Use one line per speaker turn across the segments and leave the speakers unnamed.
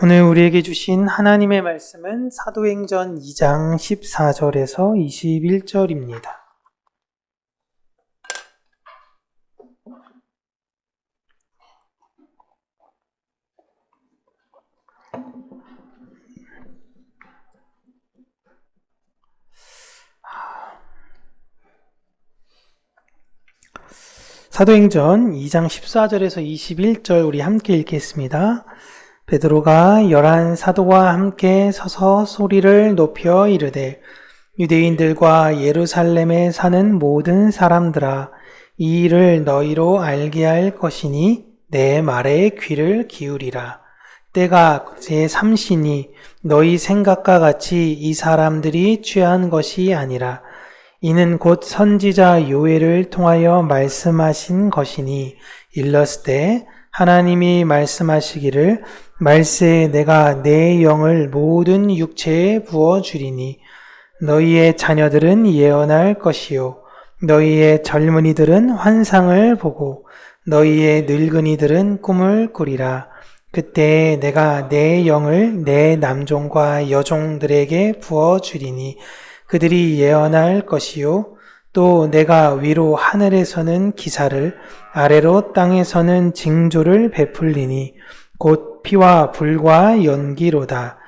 오늘 우리에게 주신 하나님의 말씀은 사도행전 2장 14절에서 21절입니다. 사도행전 2장 14절에서 21절 우리 함께 읽겠습니다. 베드로가 열한 사도와 함께 서서 소리를 높여 이르되 유대인들과 예루살렘에 사는 모든 사람들아 이 일을 너희로 알게 할 것이니 내 말에 귀를 기울이라. 때가 제3시니 너희 생각과 같이 이 사람들이 취한 것이 아니라 이는 곧 선지자 요엘을 통하여 말씀하신 것이니 일렀을 하나님이 말씀하시기를 말세에 내가 내 영을 모든 육체에 부어주리니 너희의 자녀들은 예언할 것이요 너희의 젊은이들은 환상을 보고 너희의 늙은이들은 꿈을 꾸리라. 그때 내가 내 영을 내 남종과 여종들에게 부어주리니 그들이 예언할 것이요 또 내가 위로 하늘에서는 기사를 아래로 땅에서는 징조를 베풀리니 곧 피와 불과 연기로다.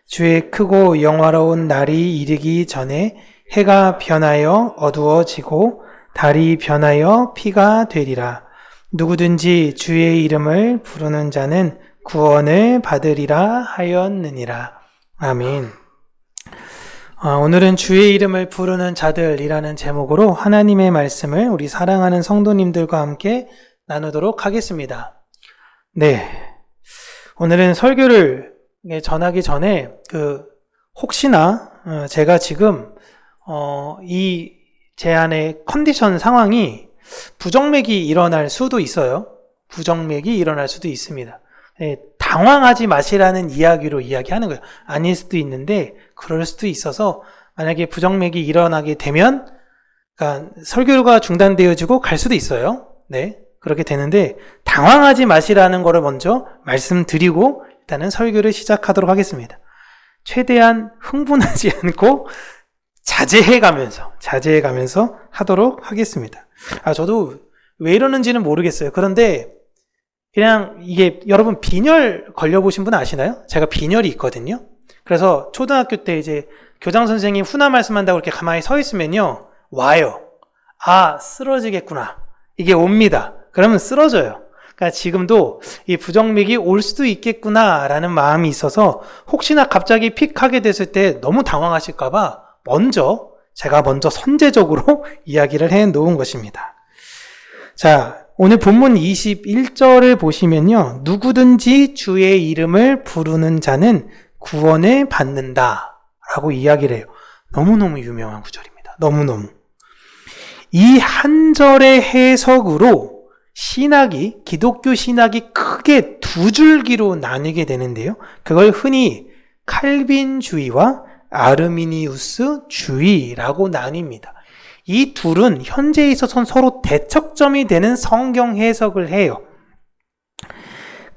주의 크고 영화로운 날이 이르기 전에 해가 변하여 어두워지고 달이 변하여 피가 되리라. 누구든지 주의 이름을 부르는 자는 구원을 받으리라 하였느니라. 아멘. 오늘은 주의 이름을 부르는 자들이라는 제목으로 하나님의 말씀을 우리 사랑하는 성도님들과 함께 나누도록 하겠습니다. 네. 오늘은 설교를 전하기 전에 혹시나 제가 지금 제 안의 컨디션 상황이 부정맥이 일어날 수도 있어요. 부정맥이 일어날 수도 있습니다. 네, 당황하지 마시라는 이야기로 이야기하는 거예요. 아닐 수도 있는데 그럴 수도 있어서 만약에 부정맥이 일어나게 되면 그러니까 설교가 중단되어지고 갈 수도 있어요. 네, 그렇게 되는데 당황하지 마시라는 거를 먼저 말씀드리고 일단은 설교를 시작하도록 하겠습니다. 최대한 흥분하지 않고 자제해가면서 하도록 하겠습니다. 저도 왜 이러는지는 모르겠어요. 그런데 그냥 이게 여러분 빈혈 걸려보신 분 아시나요? 제가 빈혈이 있거든요. 그래서 초등학교 때 이제 교장 선생님이 훈화 말씀한다고 이렇게 가만히 서 있으면요. 와요. 쓰러지겠구나. 이게 옵니다. 그러면 쓰러져요. 그러니까 지금도 이 부정맥이 올 수도 있겠구나라는 마음이 있어서 혹시나 갑자기 픽 하게 됐을 때 너무 당황하실까봐 제가 먼저 선제적으로 이야기를 해 놓은 것입니다. 자, 오늘 본문 21절을 보시면요. 누구든지 주의 이름을 부르는 자는 구원을 받는다 라고 이야기를 해요. 너무너무 유명한 구절입니다. 너무너무. 이 한 절의 해석으로 기독교 신학이 크게 두 줄기로 나뉘게 되는데요. 그걸 흔히 칼빈주의와 아르미니우스주의라고 나뉩니다. 이 둘은 현재에 있어서는 서로 대척점이 되는 성경 해석을 해요.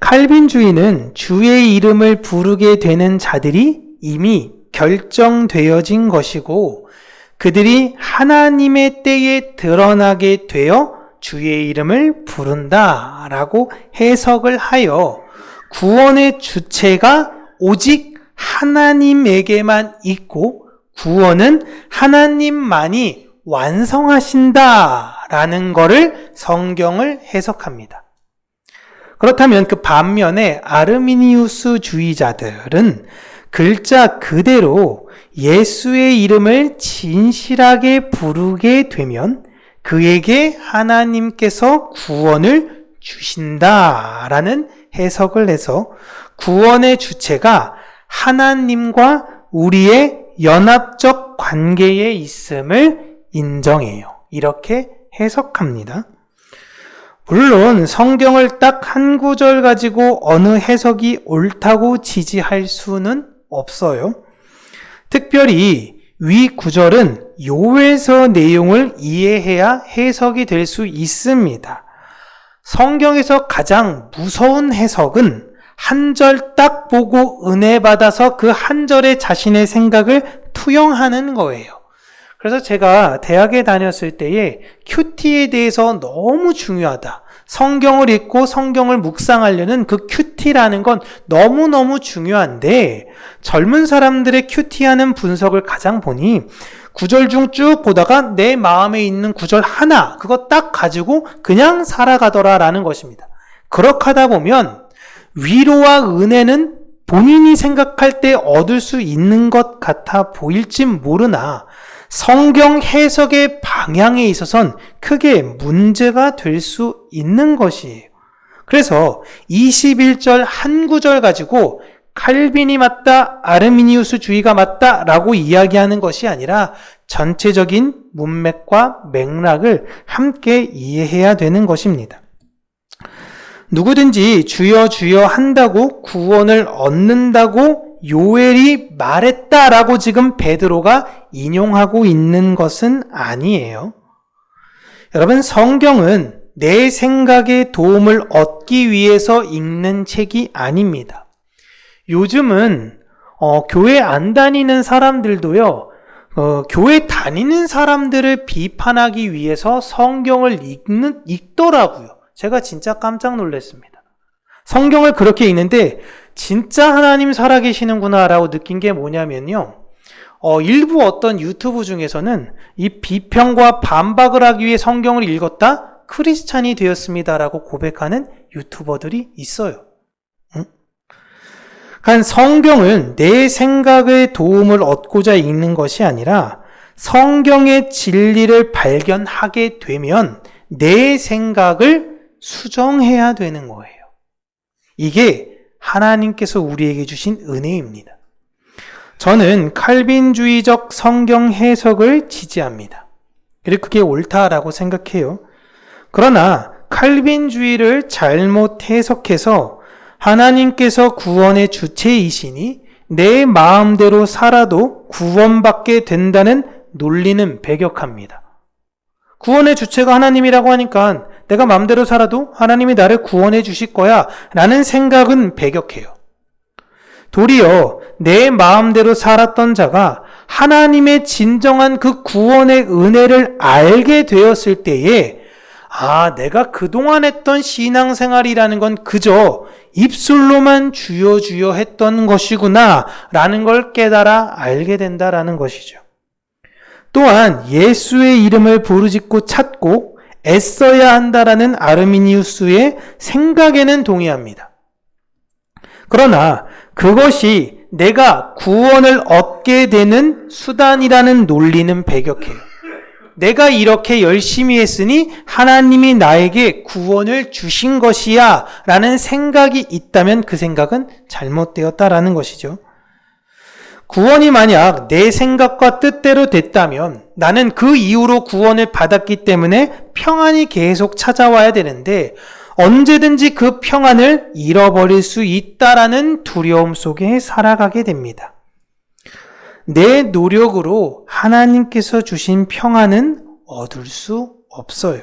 칼빈주의는 주의 이름을 부르게 되는 자들이 이미 결정되어진 것이고 그들이 하나님의 때에 드러나게 되어 주의 이름을 부른다라고 해석을 하여 구원의 주체가 오직 하나님에게만 있고 구원은 하나님만이 완성하신다라는 것을 성경을 해석합니다. 그렇다면 그 반면에 아르미니우스주의자들은 글자 그대로 예수의 이름을 진실하게 부르게 되면 그에게 하나님께서 구원을 주신다라는 해석을 해서 구원의 주체가 하나님과 우리의 연합적 관계에 있음을 인정해요. 이렇게 해석합니다. 물론 성경을 딱 한 구절 가지고 어느 해석이 옳다고 지지할 수는 없어요. 특별히 위 구절은 요엘서 내용을 이해해야 해석이 될 수 있습니다. 성경에서 가장 무서운 해석은 한 절 딱 보고 은혜 받아서 그 한 절에 자신의 생각을 투영하는 거예요. 그래서 제가 대학에 다녔을 때에 큐티에 대해서 너무 중요하다. 성경을 읽고 성경을 묵상하려는 그 큐티라는 건 너무너무 중요한데 젊은 사람들의 큐티하는 분석을 가장 보니 구절 중 쭉 보다가 내 마음에 있는 구절 하나 그거 딱 가지고 그냥 살아가더라라는 것입니다. 그렇게 하다 보면 위로와 은혜는 본인이 생각할 때 얻을 수 있는 것 같아 보일진 모르나 성경 해석의 방향에 있어서는 크게 문제가 될 수 있는 것이에요. 그래서 21절 한 구절 가지고 칼빈이 맞다, 아르미니우스 주의가 맞다 라고 이야기하는 것이 아니라 전체적인 문맥과 맥락을 함께 이해해야 되는 것입니다. 누구든지 주여 주여 한다고 구원을 얻는다고 요엘이 말했다라고 지금 베드로가 인용하고 있는 것은 아니에요. 여러분, 성경은 내 생각에 도움을 얻기 위해서 읽는 책이 아닙니다. 요즘은 교회 안 다니는 사람들도요, 교회 다니는 사람들을 비판하기 위해서 성경을 읽더라고요. 제가 진짜 깜짝 놀랐습니다. 성경을 그렇게 읽는데 진짜 하나님 살아계시는구나 라고 느낀 게 뭐냐면요. 일부 어떤 유튜브 중에서는 이 비평과 반박을 하기 위해 성경을 읽었다? 크리스찬이 되었습니다 라고 고백하는 유튜버들이 있어요. 그러니까 성경은 내 생각의 도움을 얻고자 읽는 것이 아니라 성경의 진리를 발견하게 되면 내 생각을 수정해야 되는 거예요. 이게 하나님께서 우리에게 주신 은혜입니다. 저는 칼빈주의적 성경 해석을 지지합니다. 그리고 그게 옳다라고 생각해요. 그러나 칼빈주의를 잘못 해석해서 하나님께서 구원의 주체이시니 내 마음대로 살아도 구원받게 된다는 논리는 배격합니다. 구원의 주체가 하나님이라고 하니까 내가 마음대로 살아도 하나님이 나를 구원해 주실 거야 라는 생각은 배격해요. 도리어 내 마음대로 살았던 자가 하나님의 진정한 그 구원의 은혜를 알게 되었을 때에 내가 그동안 했던 신앙생활이라는 건 그저 입술로만 주여 주여 했던 것이구나 라는 걸 깨달아 알게 된다라는 것이죠. 또한 예수의 이름을 부르짖고 찾고 애써야 한다라는 아르미니우스의 생각에는 동의합니다. 그러나 그것이 내가 구원을 얻게 되는 수단이라는 논리는 배격해요. 내가 이렇게 열심히 했으니 하나님이 나에게 구원을 주신 것이야 라는 생각이 있다면 그 생각은 잘못되었다라는 것이죠. 구원이 만약 내 생각과 뜻대로 됐다면 나는 그 이후로 구원을 받았기 때문에 평안이 계속 찾아와야 되는데 언제든지 그 평안을 잃어버릴 수 있다라는 두려움 속에 살아가게 됩니다. 내 노력으로 하나님께서 주신 평안은 얻을 수 없어요.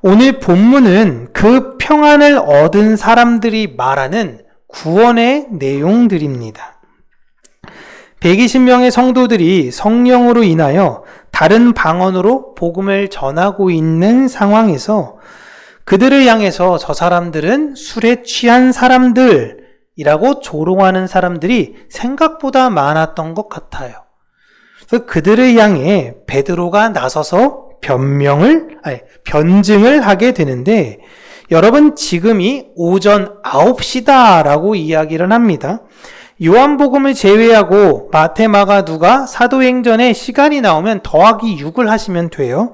오늘 본문은 그 평안을 얻은 사람들이 말하는 구원의 내용들입니다. 120명의 성도들이 성령으로 인하여 다른 방언으로 복음을 전하고 있는 상황에서 그들을 향해서 저 사람들은 술에 취한 사람들이라고 조롱하는 사람들이 생각보다 많았던 것 같아요. 그래서 그들을 향해 베드로가 나서서 변증을 하게 되는데 여러분 지금이 오전 9시다라고 이야기를 합니다. 요한복음을 제외하고 마태, 마가, 누가, 사도행전에 시간이 나오면 더하기 6을 하시면 돼요.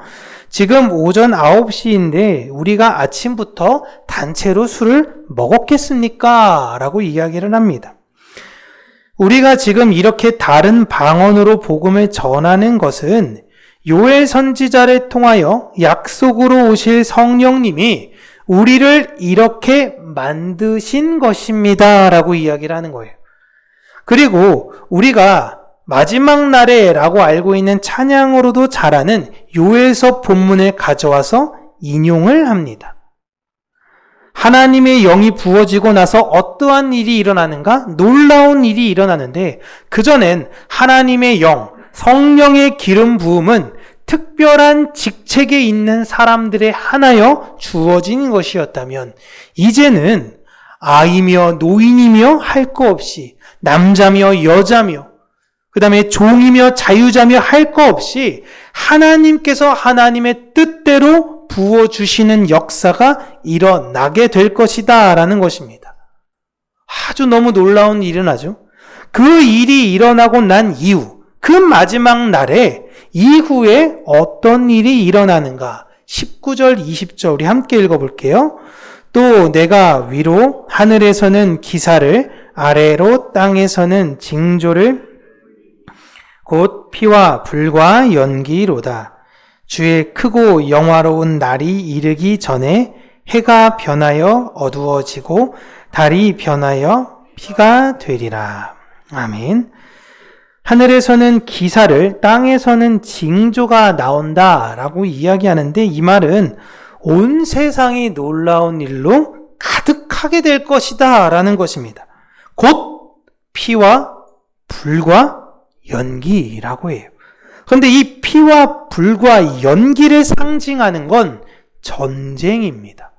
지금 오전 9시인데 우리가 아침부터 단체로 술을 먹었겠습니까? 라고 이야기를 합니다. 우리가 지금 이렇게 다른 방언으로 복음을 전하는 것은 요엘 선지자를 통하여 약속으로 오실 성령님이 우리를 이렇게 만드신 것입니다. 라고 이야기를 하는 거예요. 그리고 우리가 마지막 날에 라고 알고 있는 찬양으로도 잘하는 요엘서 본문을 가져와서 인용을 합니다. 하나님의 영이 부어지고 나서 어떠한 일이 일어나는가? 놀라운 일이 일어나는데 그전엔 하나님의 영, 성령의 기름 부음은 특별한 직책에 있는 사람들에 한하여 주어진 것이었다면 이제는 아이며 노인이며 할 거 없이 남자며 여자며 그 다음에 종이며 자유자며 할 거 없이 하나님께서 하나님의 뜻대로 부어주시는 역사가 일어나게 될 것이다 라는 것입니다. 아주 너무 놀라운 일은 하죠. 그 일이 일어나고 난 이후 그 마지막 날에 이후에 어떤 일이 일어나는가 19절 20절 우리 함께 읽어볼게요. 또 내가 위로 하늘에서는 기사를 아래로 땅에서는 징조를 곧 피와 불과 연기로다. 주의 크고 영화로운 날이 이르기 전에 해가 변하여 어두워지고 달이 변하여 피가 되리라. 아멘. 하늘에서는 기사를 땅에서는 징조가 나온다라고 이야기하는데 이 말은 온 세상이 놀라운 일로 가득하게 될 것이다 라는 것입니다. 곧 피와 불과 연기라고 해요. 그런데 이 피와 불과 연기를 상징하는 건 전쟁입니다.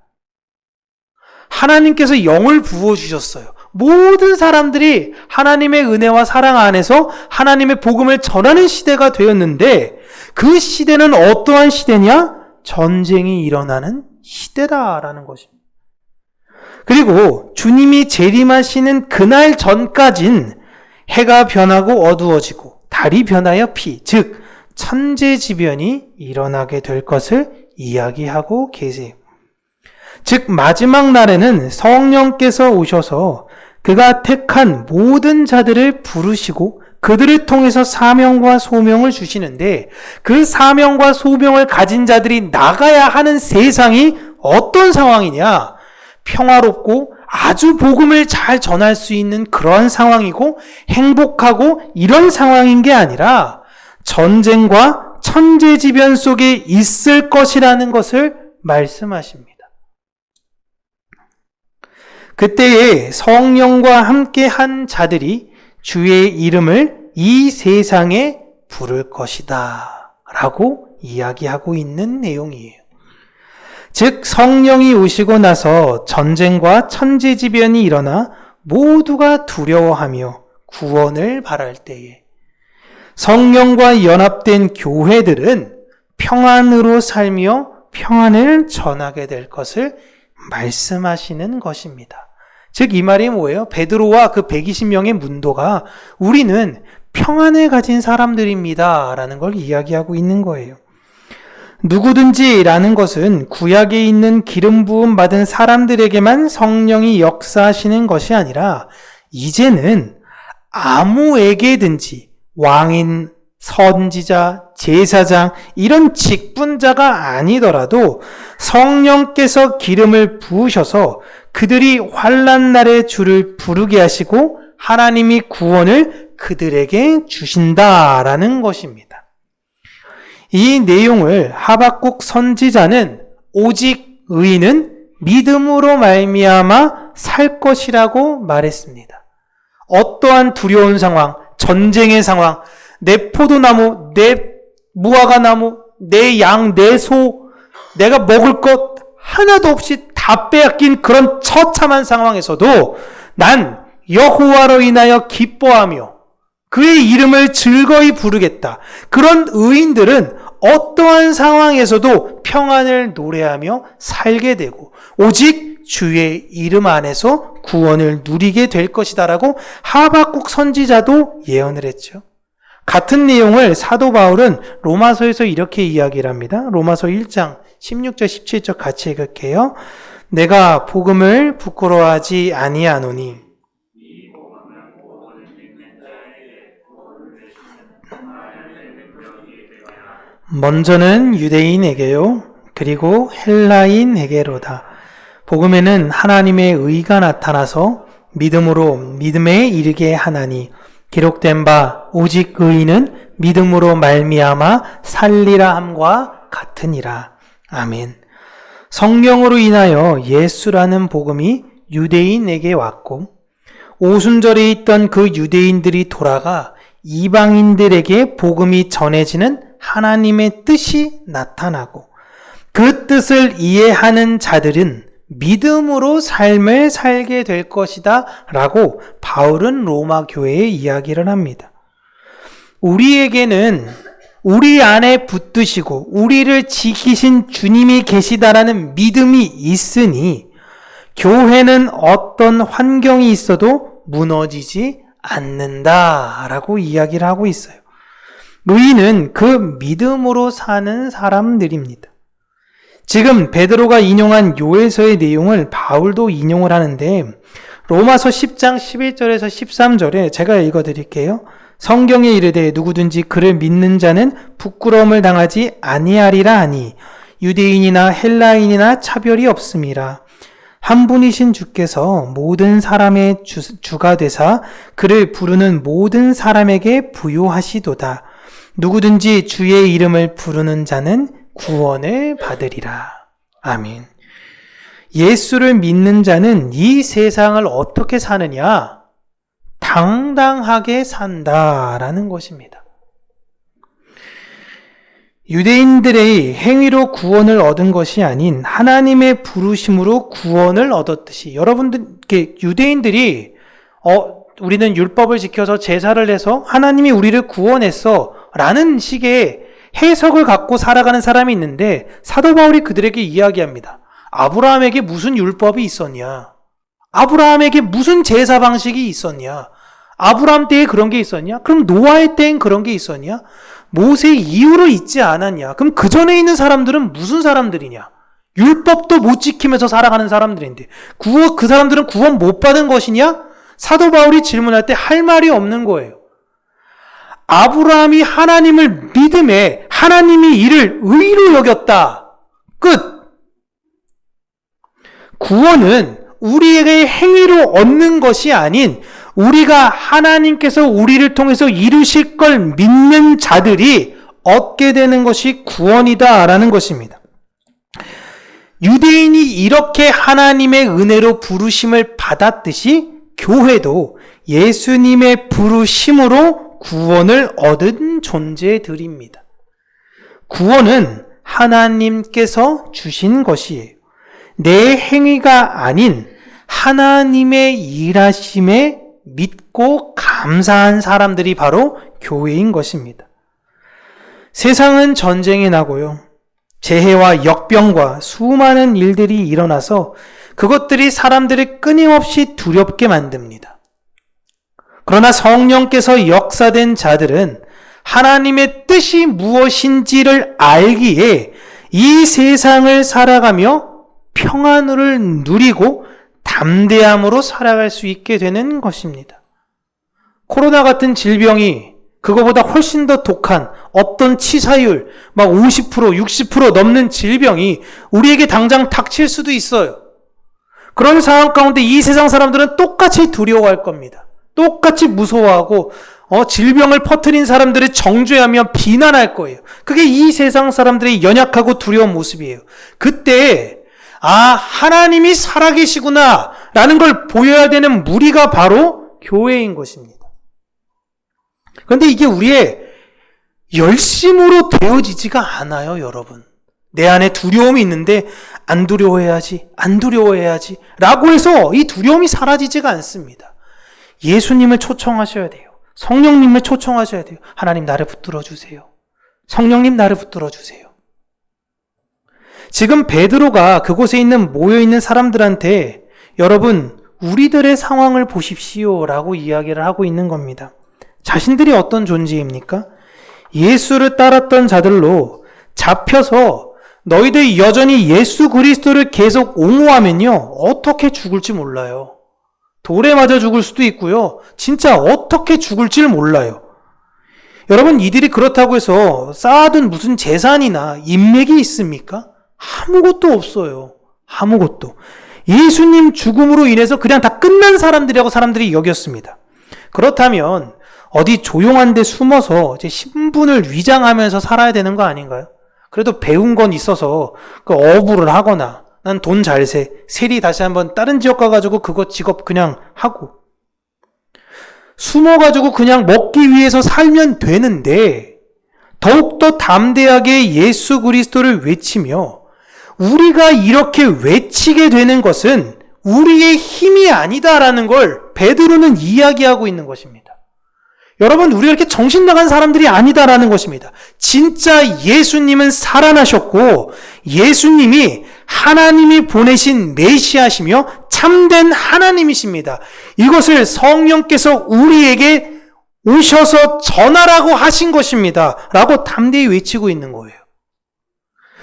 하나님께서 영을 부어주셨어요. 모든 사람들이 하나님의 은혜와 사랑 안에서 하나님의 복음을 전하는 시대가 되었는데 그 시대는 어떠한 시대냐? 전쟁이 일어나는 시대다라는 것입니다. 그리고 주님이 재림하시는 그날 전까진 해가 변하고 어두워지고 달이 변하여 피, 즉 천재지변이 일어나게 될 것을 이야기하고 계세요. 즉 마지막 날에는 성령께서 오셔서 그가 택한 모든 자들을 부르시고 그들을 통해서 사명과 소명을 주시는데 그 사명과 소명을 가진 자들이 나가야 하는 세상이 어떤 상황이냐? 평화롭고 아주 복음을 잘 전할 수 있는 그런 상황이고 행복하고 이런 상황인 게 아니라 전쟁과 천재지변 속에 있을 것이라는 것을 말씀하십니다. 그때에 성령과 함께 한 자들이 주의 이름을 이 세상에 부를 것이다 라고 이야기하고 있는 내용이에요. 즉 성령이 오시고 나서 전쟁과 천재지변이 일어나 모두가 두려워하며 구원을 바랄 때에 성령과 연합된 교회들은 평안으로 살며 평안을 전하게 될 것을 말씀하시는 것입니다. 즉 이 말이 뭐예요? 베드로와 그 120명의 문도가 우리는 평안을 가진 사람들입니다 라는 걸 이야기하고 있는 거예요. 누구든지 라는 것은 구약에 있는 기름 부음 받은 사람들에게만 성령이 역사하시는 것이 아니라 이제는 아무에게든지 왕인, 선지자, 제사장 이런 직분자가 아니더라도 성령께서 기름을 부으셔서 그들이 환난 날에 주를 부르게 하시고 하나님이 구원을 그들에게 주신다라는 것입니다. 이 내용을 하박국 선지자는 오직 의인은 믿음으로 말미암아 살 것이라고 말했습니다. 어떠한 두려운 상황, 전쟁의 상황, 내 포도나무, 내 무화과나무, 내 양, 내 소, 내가 먹을 것 하나도 없이 다 빼앗긴 그런 처참한 상황에서도 난 여호와로 인하여 기뻐하며 그의 이름을 즐거이 부르겠다. 그런 의인들은 어떠한 상황에서도 평안을 노래하며 살게 되고 오직 주의 이름 안에서 구원을 누리게 될 것이다라고 하박국 선지자도 예언을 했죠. 같은 내용을 사도 바울은 로마서에서 이렇게 이야기를 합니다. 로마서 1장 16절 17절 같이 읽을게요. 내가 복음을 부끄러워하지 아니하노니 먼저는 유대인에게요 그리고 헬라인에게로다. 복음에는 하나님의 의가 나타나서 믿음으로 믿음에 이르게 하나니 기록된 바 오직 의인은 믿음으로 말미암아 살리라 함과 같으니라. 아멘. 성령으로 인하여 예수라는 복음이 유대인에게 왔고 오순절에 있던 그 유대인들이 돌아가 이방인들에게 복음이 전해지는 하나님의 뜻이 나타나고 그 뜻을 이해하는 자들은 믿음으로 삶을 살게 될 것이다 라고 바울은 로마 교회에 이야기를 합니다. 우리에게는 우리 안에 붙드시고 우리를 지키신 주님이 계시다라는 믿음이 있으니 교회는 어떤 환경이 있어도 무너지지 않는다라고 이야기를 하고 있어요. 우리는 그 믿음으로 사는 사람들입니다. 지금 베드로가 인용한 요엘서의 내용을 바울도 인용을 하는데 로마서 10장 11절에서 13절에 제가 읽어드릴게요. 성경에 이르되 누구든지 그를 믿는 자는 부끄러움을 당하지 아니하리라 하니 유대인이나 헬라인이나 차별이 없음이라. 한 분이신 주께서 모든 사람의 주가 되사 그를 부르는 모든 사람에게 부요하시도다. 누구든지 주의 이름을 부르는 자는 구원을 받으리라. 아멘. 예수를 믿는 자는 이 세상을 어떻게 사느냐? 당당하게 산다라는 것입니다. 유대인들의 행위로 구원을 얻은 것이 아닌 하나님의 부르심으로 구원을 얻었듯이 여러분들 유대인들이 우리는 율법을 지켜서 제사를 해서 하나님이 우리를 구원했어 라는 식의 해석을 갖고 살아가는 사람이 있는데 사도 바울이 그들에게 이야기합니다. 아브라함에게 무슨 율법이 있었냐? 아브라함에게 무슨 제사 방식이 있었냐? 아브라함 때에 그런 게 있었냐? 그럼 노아의 때엔 그런 게 있었냐? 모세 이후로 있지 않았냐? 그럼 그 전에 있는 사람들은 무슨 사람들이냐? 율법도 못 지키면서 살아가는 사람들인데 그 사람들은 구원 못 받은 것이냐? 사도 바울이 질문할 때 할 말이 없는 거예요. 아브라함이 하나님을 믿음에 하나님이 이를 의로 여겼다. 끝. 구원은 우리에게 행위로 얻는 것이 아닌 우리가 하나님께서 우리를 통해서 이루실 걸 믿는 자들이 얻게 되는 것이 구원이다라는 것입니다. 유대인이 이렇게 하나님의 은혜로 부르심을 받았듯이 교회도 예수님의 부르심으로 구원을 얻은 존재들입니다. 구원은 하나님께서 주신 것이에요. 내 행위가 아닌 하나님의 일하심에 믿고 감사한 사람들이 바로 교회인 것입니다. 세상은 전쟁이 나고요. 재해와 역병과 수많은 일들이 일어나서 그것들이 사람들을 끊임없이 두렵게 만듭니다. 그러나 성령께서 역사된 자들은 하나님의 뜻이 무엇인지를 알기에 이 세상을 살아가며 평안을 누리고 담대함으로 살아갈 수 있게 되는 것입니다. 코로나 같은 질병이 그거보다 훨씬 더 독한 어떤 치사율, 막 50%, 60% 넘는 질병이 우리에게 당장 닥칠 수도 있어요. 그런 상황 가운데 이 세상 사람들은 똑같이 두려워할 겁니다. 똑같이 무서워하고 질병을 퍼뜨린 사람들을 정죄하며 비난할 거예요. 그게 이 세상 사람들의 연약하고 두려운 모습이에요. 그때 하나님이 살아계시구나 라는 걸 보여야 되는 무리가 바로 교회인 것입니다. 그런데 이게 우리의 열심으로 되어지지가 않아요, 여러분. 내 안에 두려움이 있는데 안 두려워해야지 라고 해서 이 두려움이 사라지지가 않습니다. 예수님을 초청하셔야 돼요. 성령님을 초청하셔야 돼요. 하나님 나를 붙들어 주세요. 성령님 나를 붙들어 주세요. 지금 베드로가 그곳에 모여있는 사람들한테 여러분 우리들의 상황을 보십시오 라고 이야기를 하고 있는 겁니다. 자신들이 어떤 존재입니까? 예수를 따랐던 자들로 잡혀서 너희들이 여전히 예수 그리스도를 계속 옹호하면요 어떻게 죽을지 몰라요. 돌에 맞아 죽을 수도 있고요. 진짜 어떻게 죽을지를 몰라요. 여러분 이들이 그렇다고 해서 쌓아둔 무슨 재산이나 인맥이 있습니까? 아무것도 없어요. 아무것도. 예수님 죽음으로 인해서 그냥 다 끝난 사람들이라고 사람들이 여겼습니다. 그렇다면 어디 조용한 데 숨어서 제 신분을 위장하면서 살아야 되는 거 아닌가요? 그래도 배운 건 있어서 그 어부를 하거나 난 돈 잘 세리 다시 한번 다른 지역 가가지고 그거 직업 그냥 하고 숨어가지고 그냥 먹기 위해서 살면 되는데 더욱더 담대하게 예수 그리스도를 외치며 우리가 이렇게 외치게 되는 것은 우리의 힘이 아니다라는 걸 베드로는 이야기하고 있는 것입니다. 여러분, 우리가 이렇게 정신 나간 사람들이 아니다라는 것입니다. 진짜 예수님은 살아나셨고 예수님이 하나님이 보내신 메시아시며 참된 하나님이십니다. 이것을 성령께서 우리에게 오셔서 전하라고 하신 것입니다. 라고 담대히 외치고 있는 거예요.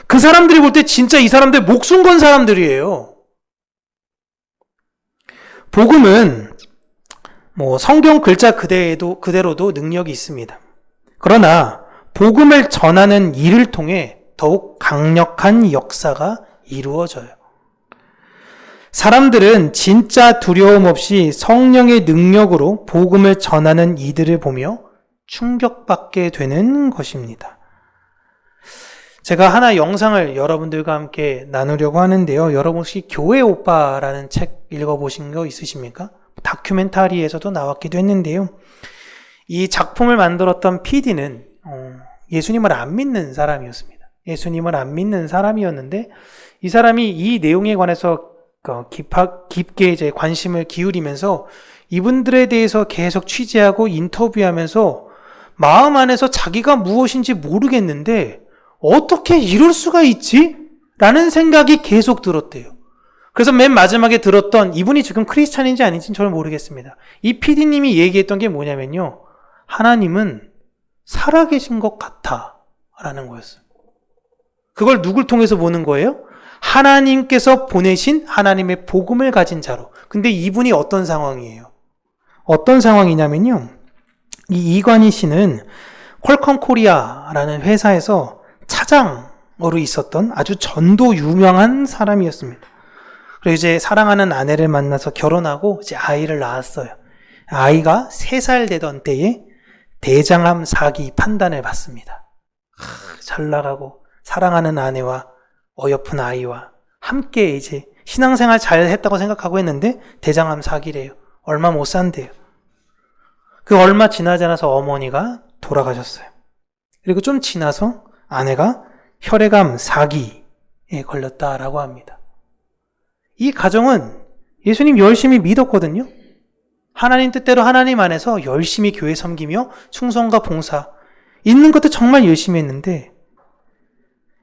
그 사람들이 볼 때 진짜 이 사람들 목숨 건 사람들이에요. 복음은 성경 글자 그대로도 능력이 있습니다. 그러나 복음을 전하는 일을 통해 더욱 강력한 역사가 이루어져요. 사람들은 진짜 두려움 없이 성령의 능력으로 복음을 전하는 이들을 보며 충격받게 되는 것입니다. 제가 하나 영상을 여러분들과 함께 나누려고 하는데요. 여러분 혹시 교회 오빠라는 책 읽어보신 거 있으십니까? 다큐멘터리에서도 나왔기도 했는데요. 이 작품을 만들었던 PD는 예수님을 안 믿는 사람이었습니다. 예수님을 안 믿는 사람이었는데 이 사람이 이 내용에 관해서 깊게 이제 관심을 기울이면서 이분들에 대해서 계속 취재하고 인터뷰하면서 마음 안에서 자기가 무엇인지 모르겠는데 어떻게 이럴 수가 있지? 라는 생각이 계속 들었대요. 그래서 맨 마지막에 들었던 이분이 지금 크리스찬인지 아닌지는 저는 모르겠습니다. 이 PD님이 얘기했던 게 뭐냐면요. 하나님은 살아계신 것 같아 라는 거였어요. 그걸 누굴 통해서 보는 거예요? 하나님께서 보내신 하나님의 복음을 가진 자로. 근데 이분이 어떤 상황이에요? 어떤 상황이냐면요. 이 이관희 씨는 퀄컴 코리아라는 회사에서 차장으로 있었던 아주 전도 유명한 사람이었습니다. 그리고 이제 사랑하는 아내를 만나서 결혼하고 이제 아이를 낳았어요. 아이가 3살 되던 때에 대장암 4기 판단을 받습니다. 잘 나가고 사랑하는 아내와 어여쁜 아이와 함께 이제 신앙생활 잘 했다고 생각하고 했는데 대장암 4기래요. 얼마 못 산대요. 그 얼마 지나지 않아서 어머니가 돌아가셨어요. 그리고 좀 지나서 아내가 혈액암 4기에 걸렸다라고 합니다. 이 가정은 예수님 열심히 믿었거든요. 하나님 뜻대로 하나님 안에서 열심히 교회 섬기며 충성과 봉사 있는 것도 정말 열심히 했는데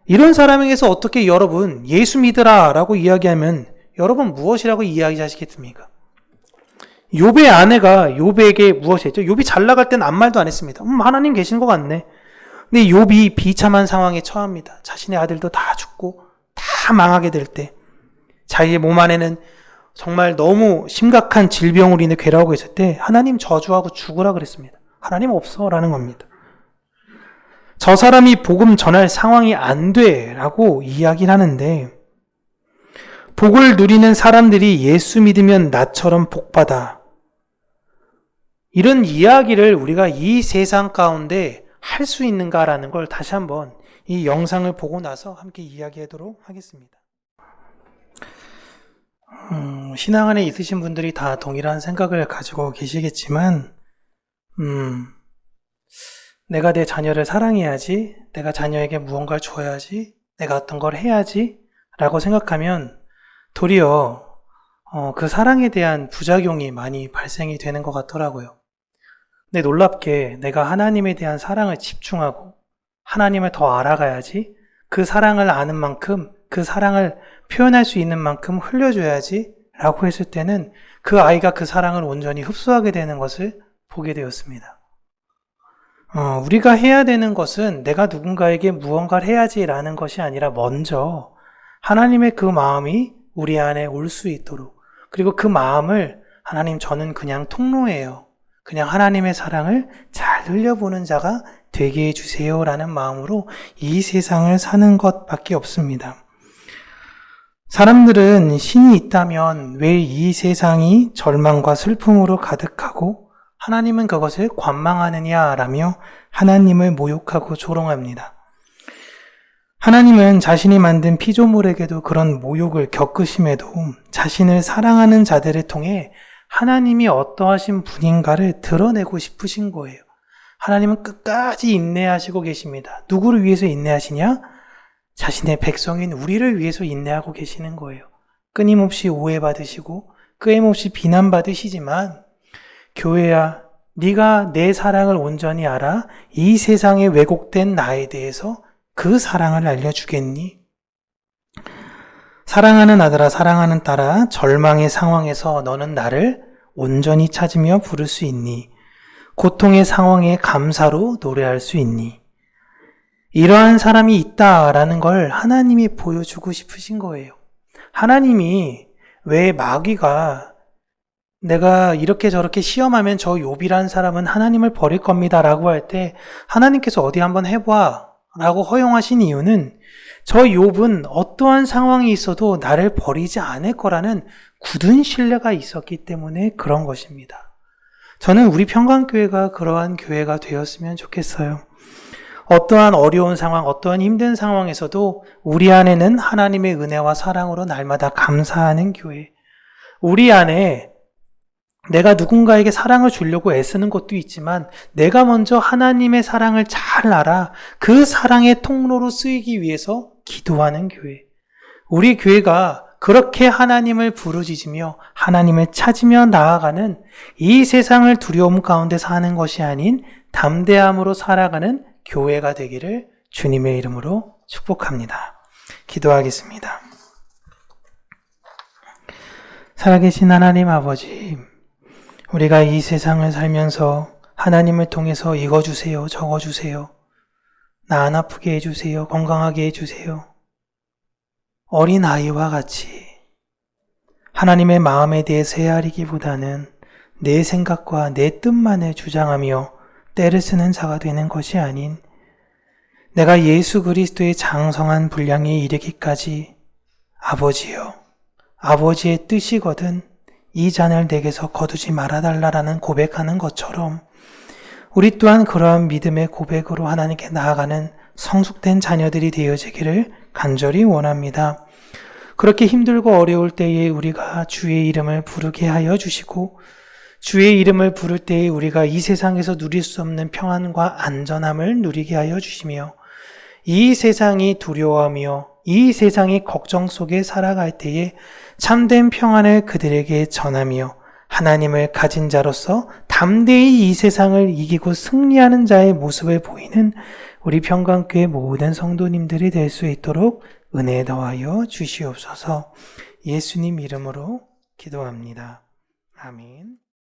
이런 사람에게서 어떻게 여러분 예수 믿으라 라고 이야기하면 여러분 무엇이라고 이야기하시겠습니까? 욥의 아내가 욥에게 무엇을 했죠? 욥이 잘 나갈 땐 아무 말도 안 했습니다. 하나님 계신 것 같네. 근데 욥이 비참한 상황에 처합니다. 자신의 아들도 다 죽고 다 망하게 될 때 자기의 몸 안에는 정말 너무 심각한 질병으로 인해 괴로워하고 있을 때 하나님 저주하고 죽으라 그랬습니다. 하나님 없어 라는 겁니다. 저 사람이 복음 전할 상황이 안 돼 라고 이야기를 하는데 복을 누리는 사람들이 예수 믿으면 나처럼 복받아 이런 이야기를 우리가 이 세상 가운데 할 수 있는가라는 걸 다시 한번 이 영상을 보고 나서 함께 이야기하도록 하겠습니다. 신앙 안에 있으신 분들이 다 동일한 생각을 가지고 계시겠지만 내가 내 자녀를 사랑해야지, 내가 자녀에게 무언가를 줘야지, 내가 어떤 걸 해야지 라고 생각하면 도리어 그 사랑에 대한 부작용이 많이 발생이 되는 것 같더라고요. 근데 놀랍게 내가 하나님에 대한 사랑을 집중하고 하나님을 더 알아가야지, 그 사랑을 아는 만큼 그 사랑을 표현할 수 있는 만큼 흘려줘야지 라고 했을 때는 그 아이가 그 사랑을 온전히 흡수하게 되는 것을 보게 되었습니다. 우리가 해야 되는 것은 내가 누군가에게 무언가를 해야지라는 것이 아니라 먼저 하나님의 그 마음이 우리 안에 올 수 있도록, 그리고 그 마음을 하나님 저는 그냥 통로예요. 그냥 하나님의 사랑을 잘 흘려보는 자가 되게 해주세요 라는 마음으로 이 세상을 사는 것밖에 없습니다. 사람들은 신이 있다면 왜 이 세상이 절망과 슬픔으로 가득하고 하나님은 그것을 관망하느냐라며 하나님을 모욕하고 조롱합니다. 하나님은 자신이 만든 피조물에게도 그런 모욕을 겪으심에도 자신을 사랑하는 자들을 통해 하나님이 어떠하신 분인가를 드러내고 싶으신 거예요. 하나님은 끝까지 인내하시고 계십니다. 누구를 위해서 인내하시냐? 자신의 백성인 우리를 위해서 인내하고 계시는 거예요. 끊임없이 오해받으시고 끊임없이 비난받으시지만 교회야, 네가 내 사랑을 온전히 알아 이 세상에 왜곡된 나에 대해서 그 사랑을 알려주겠니? 사랑하는 아들아, 사랑하는 딸아, 절망의 상황에서 너는 나를 온전히 찾으며 부를 수 있니? 고통의 상황에 감사로 노래할 수 있니? 이러한 사람이 있다라는 걸 하나님이 보여주고 싶으신 거예요. 하나님이 왜 마귀가 내가 이렇게 저렇게 시험하면 저 욥이라는 사람은 하나님을 버릴 겁니다 라고 할 때 하나님께서 어디 한번 해봐 라고 허용하신 이유는 저 욥은 어떠한 상황이 있어도 나를 버리지 않을 거라는 굳은 신뢰가 있었기 때문에 그런 것입니다. 저는 우리 평강교회가 그러한 교회가 되었으면 좋겠어요. 어떠한 어려운 상황, 어떠한 힘든 상황에서도 우리 안에는 하나님의 은혜와 사랑으로 날마다 감사하는 교회. 우리 안에 내가 누군가에게 사랑을 주려고 애쓰는 것도 있지만 내가 먼저 하나님의 사랑을 잘 알아 그 사랑의 통로로 쓰이기 위해서 기도하는 교회. 우리 교회가 그렇게 하나님을 부르짖으며 하나님을 찾으며 나아가는 이 세상을 두려움 가운데 사는 것이 아닌 담대함으로 살아가는 교회가 되기를 주님의 이름으로 축복합니다. 기도하겠습니다. 살아계신 하나님 아버지, 우리가 이 세상을 살면서 하나님을 통해서 이거 주세요, 저거 주세요. 나 안 아프게 해주세요, 건강하게 해주세요. 어린 아이와 같이 하나님의 마음에 대해서 헤아리기보다는 내 생각과 내 뜻만을 주장하며 때를 쓰는 자가 되는 것이 아닌 내가 예수 그리스도의 장성한 분량에 이르기까지 아버지여, 아버지의 뜻이거든 이 잔을 내게서 거두지 말아달라라는 고백하는 것처럼 우리 또한 그러한 믿음의 고백으로 하나님께 나아가는 성숙된 자녀들이 되어지기를 간절히 원합니다. 그렇게 힘들고 어려울 때에 우리가 주의 이름을 부르게 하여 주시고 주의 이름을 부를 때에 우리가 이 세상에서 누릴 수 없는 평안과 안전함을 누리게 하여 주시며 이 세상이 두려워하며 이 세상이 걱정 속에 살아갈 때에 참된 평안을 그들에게 전하며 하나님을 가진 자로서 담대히 이 세상을 이기고 승리하는 자의 모습을 보이는 우리 평강교회 모든 성도님들이 될 수 있도록 은혜 더하여 주시옵소서. 예수님 이름으로 기도합니다. 아멘.